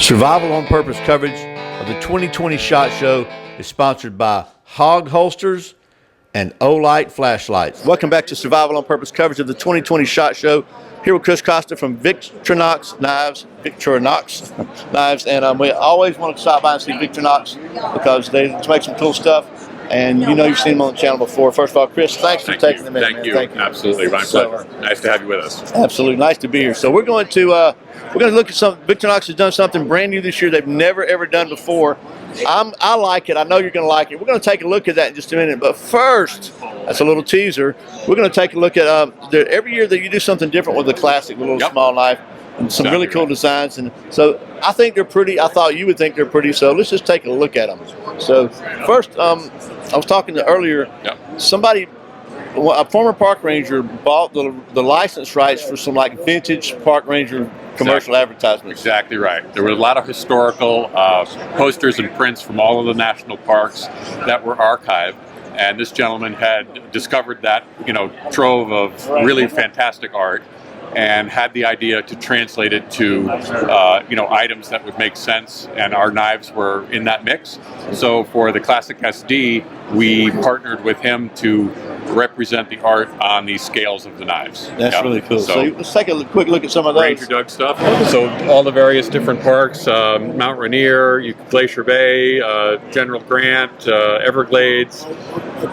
Survival on Purpose coverage of the 2020 SHOT Show is sponsored by Hog Holsters and O-Light flashlights. Welcome back to Survival on Purpose coverage of the 2020 SHOT Show. Here with Chris Costa from Victorinox Knives, and we always want to stop by and see Victorinox because they make some cool stuff. And you know you've seen them on the channel before. First of all, Chris, thanks for taking the minute. Thank you. Absolutely, my pleasure. Nice to have you with us. Absolutely, nice to be here. So we're going to look at some. Victorinox has done something brand new this year they've never ever done before. I like it. I know you're going to like it. We're going to take a look at that in just a minute. But first, that's a little teaser. We're going to take a look at every year that you do something different with the classic, with a little small knife. And some really cool designs, and so I think they're pretty. I thought you would think they're pretty, so let's just take a look at them. So first, I was talking to earlier, somebody, a former park ranger bought the license rights for some like vintage park ranger commercial advertisements. Exactly right. There were a lot of historical posters and prints from all of the national parks that were archived. And this gentleman had discovered that, trove of really fantastic art, and had the idea to translate it to, items that would make sense, and our knives were in that mix. So for the Classic SD, we partnered with him to represent the art on the scales of the knives. That's really cool. So let's take a quick look at some of those. Ranger Doug stuff. So all the various different parks, Mount Rainier, Glacier Bay, General Grant, Everglades,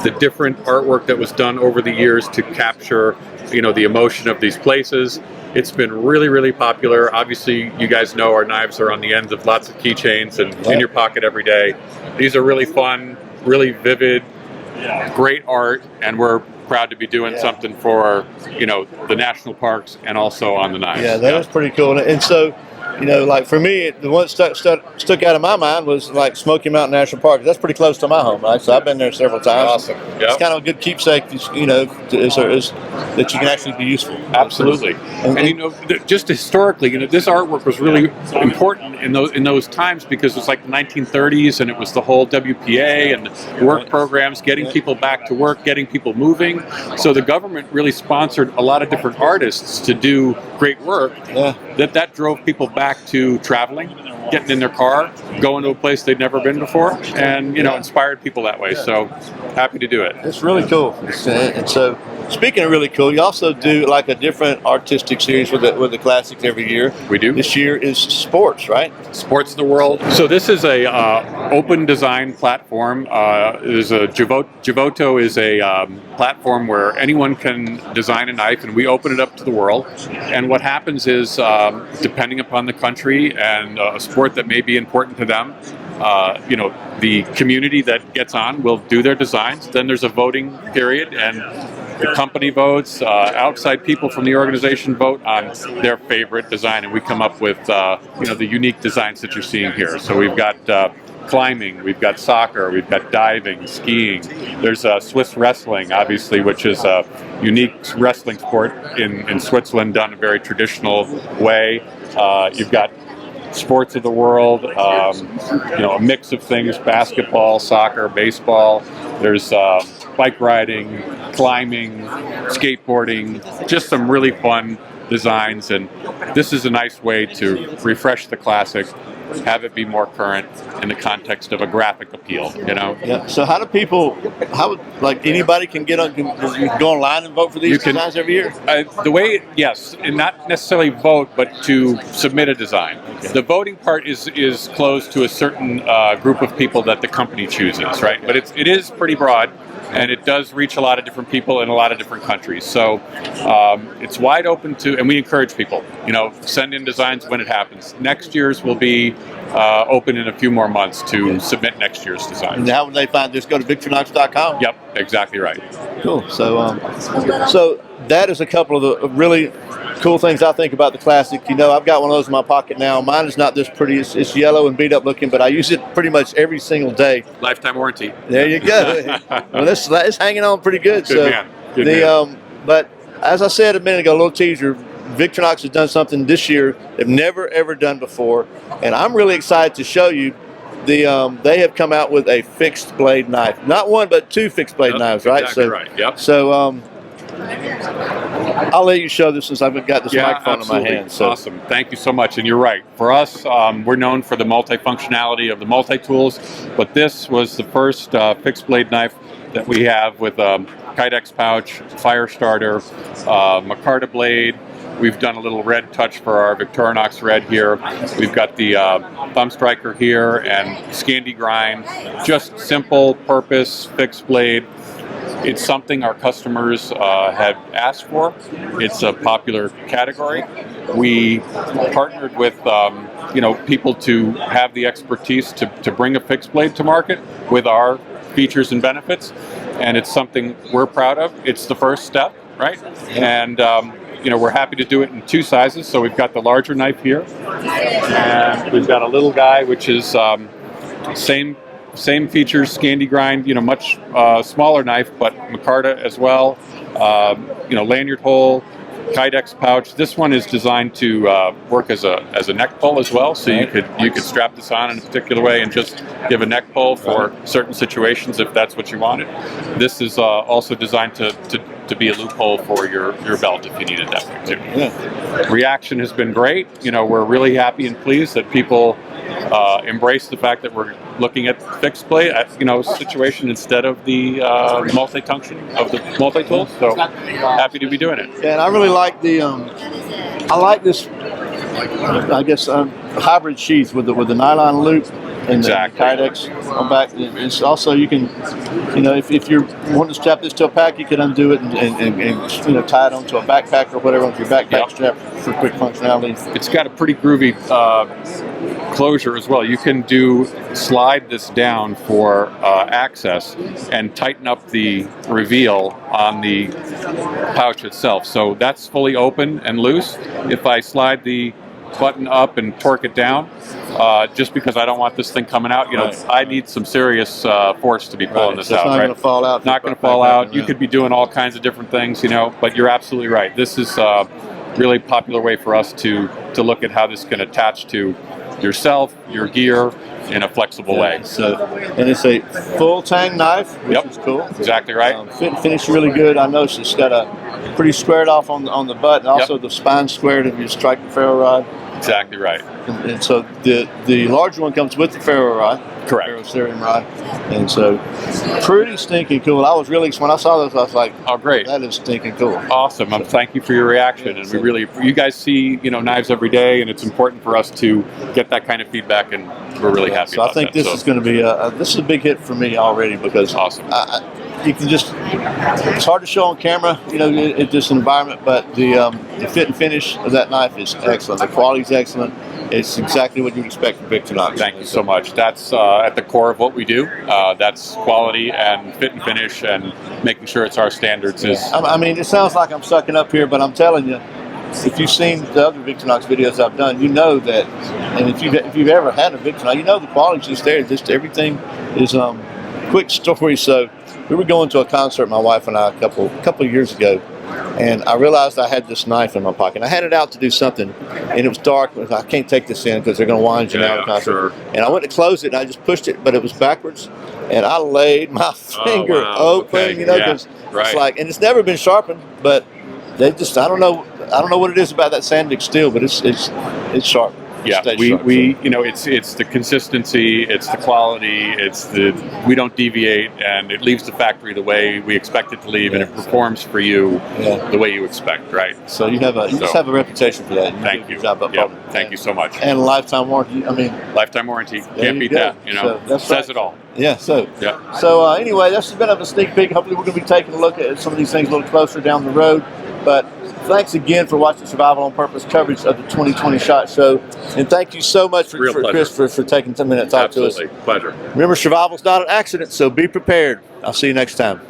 the different artwork that was done over the years to capture the emotion of these places. It's been really, really popular. Obviously, you guys know our knives are on the ends of lots of keychains and in your pocket every day. These are really fun, really vivid, great art, and we're proud to be doing something for, the national parks and also on the knives. Yeah, that is pretty cool. And so, like for me, the one that stuck out of my mind was like Smoky Mountain National Park. That's pretty close to my home, right? So I've been there several times. Awesome. Yep. It's kind of a good keepsake, that you can actually be useful. Absolutely. And just historically, this artwork was really important in those times because it was like the 1930s, and it was the whole WPA and work programs, getting people back to work, getting people moving. So the government really sponsored a lot of different artists to do great work. Yeah. That drove people back to traveling, getting in their car, going to a place they'd never been before, and inspired people that way. So happy to do it. It's really cool. And so speaking of really cool, you also do like a different artistic series with the classics every year. We do. This year is sports, right? Sports of the world. So this is a open design platform. There's a Givoto is a platform where anyone can design a knife, and we open it up to the world. And what happens is, depending upon the country and a sport that may be important to them, the community that gets on will do their designs. Then there's a voting period, and the company votes, outside people from the organization vote on their favorite design, and we come up with the unique designs that you're seeing here. So we've got climbing, we've got soccer, we've got diving, skiing. There's Swiss wrestling, obviously, which is a unique wrestling sport in Switzerland, done a very traditional way. You've got sports of the world, a mix of things: basketball, soccer, baseball. There's bike riding, climbing, skateboarding, just some really fun designs. And this is a nice way to refresh the classic, have it be more current in the context of a graphic appeal, Yeah. So how do people, anybody can get on, can go online and vote for these designs every year? Yes, and not necessarily vote, but to submit a design. Okay. The voting part is closed to a certain group of people that the company chooses, right? But it is pretty broad, and it does reach a lot of different people in a lot of different countries. So it's wide open and we encourage people, send in designs when it happens. Next year's will be open in a few more months to submit next year's designs. And how would they find this? Go to Victorinox.com? Yep, exactly right. Cool. So that is a couple of the really cool things I think about the classic. I've got one of those in my pocket now. Mine is not this pretty. It's yellow and beat up looking, but I use it pretty much every single day. Lifetime warranty. There you go. Well, it's hanging on pretty good. Good man. Good man. But as I said a minute ago, a little teaser, Victorinox has done something this year they've never ever done before, and I'm really excited to show you. They have come out with a fixed blade knife, not one but two fixed blade knives, right? Exactly right. Yep. So I'll let you show this since I've got this microphone absolutely. in my hand. So. Awesome. Thank you so much. And you're right. For us, we're known for the multifunctionality of the multi-tools, but this was the first fixed blade knife that we have with Kydex pouch, fire starter, micarta blade. We've done a little red touch for our Victorinox red here. We've got the thumb striker here and Scandi grind. Just simple purpose fixed blade. It's something our customers have asked for. It's a popular category. We partnered with people to have the expertise to bring a fixed blade to market with our features and benefits, and it's something we're proud of. It's the first step, right? And we're happy to do it in 2 sizes. So we've got the larger knife here, and we've got a little guy, which is same features, Scandi grind, much smaller knife, but micarta as well. Lanyard hole, Kydex pouch. This one is designed to work as a neck pull as well. So you could strap this on in a particular way and just give a neck pull for certain situations if that's what you wanted. This is also designed to be a loophole for your belt if you needed that way too. Yeah. Reaction has been great. We're really happy and pleased that people embrace the fact that we're looking at fixed blade situation instead of the multi-function of the multi-tools. So happy to be doing it. Yeah, and I really like the I like this, I guess, hybrid sheath with the nylon loop and Exactly. the Kydex on back. It's also, you can, if you're wanting to strap this to a pack, you can undo it and tie it onto a backpack or whatever with your backpack strap for quick functionality. It's got a pretty groovy closure as well. You can slide this down for access and tighten up the reveal on the pouch itself. So that's fully open and loose. If I slide the button up and torque it down, just because I don't want this thing coming out, I need some serious force to be pulling this out. It's not going to fall out. Not going to fall out. You could be doing all kinds of different things, but you're absolutely right. This is a really popular way for us to look at how this can attach to yourself, your gear, in a flexible way. So, and it's a full tang knife, which is cool. Exactly right. Fit and finish really good. I noticed it's got a pretty squared off on the butt, and also the spine squared if you strike the ferro rod. Exactly right. And so the larger one comes with the ferro rod. Correct. Ferrocerium rod. And so pretty stinking cool. I was really, when I saw this, I was like, oh, great. That is stinking cool. Awesome. Thank you for your reaction. And you guys see, knives every day, and it's important for us to get that kind of feedback, and we're really happy so about I think that. this is going to be this is a big hit for me already, because awesome. You can just, it's hard to show on camera, in this environment, but the fit and finish of that knife is excellent. The quality is excellent. It's exactly what you'd expect from Victorinox. Thank you so much. That's at the core of what we do. That's quality and fit and finish, and making sure it's our standards. I mean, it sounds like I'm sucking up here, but I'm telling you, if you've seen the other Victorinox videos I've done, you know that, and if you've ever had a Victorinox, the quality's just there. Just everything is quick story. So we were going to a concert, my wife and I, a couple of years ago, and I realized I had this knife in my pocket. I had it out to do something, and it was dark. I can't take this in because they're going to wind you down. Sure. And I went to close it, and I just pushed it, but it was backwards, and I laid my finger open. Because it's like, and it's never been sharpened, but they just, I don't know what it is about that Sandvik steel, but it's sharp. Yeah, it's the consistency, it's the quality, we don't deviate, and it leaves the factory the way we expect it to leave, and it performs for you the way you expect, right? So you just have a reputation for that. Thank you. Thank you so much. And a lifetime warranty. Lifetime warranty. Can't beat that. So that says it all. Yeah. So anyway, that's a bit of a sneak peek. Hopefully, we're going to be taking a look at some of these things a little closer down the road, but. Thanks again for watching Survival on Purpose coverage of the 2020 SHOT Show. And thank you so much for Chris for taking 10 minutes to talk to us. Absolutely. Pleasure. Remember, survival's not an accident, so be prepared. I'll see you next time.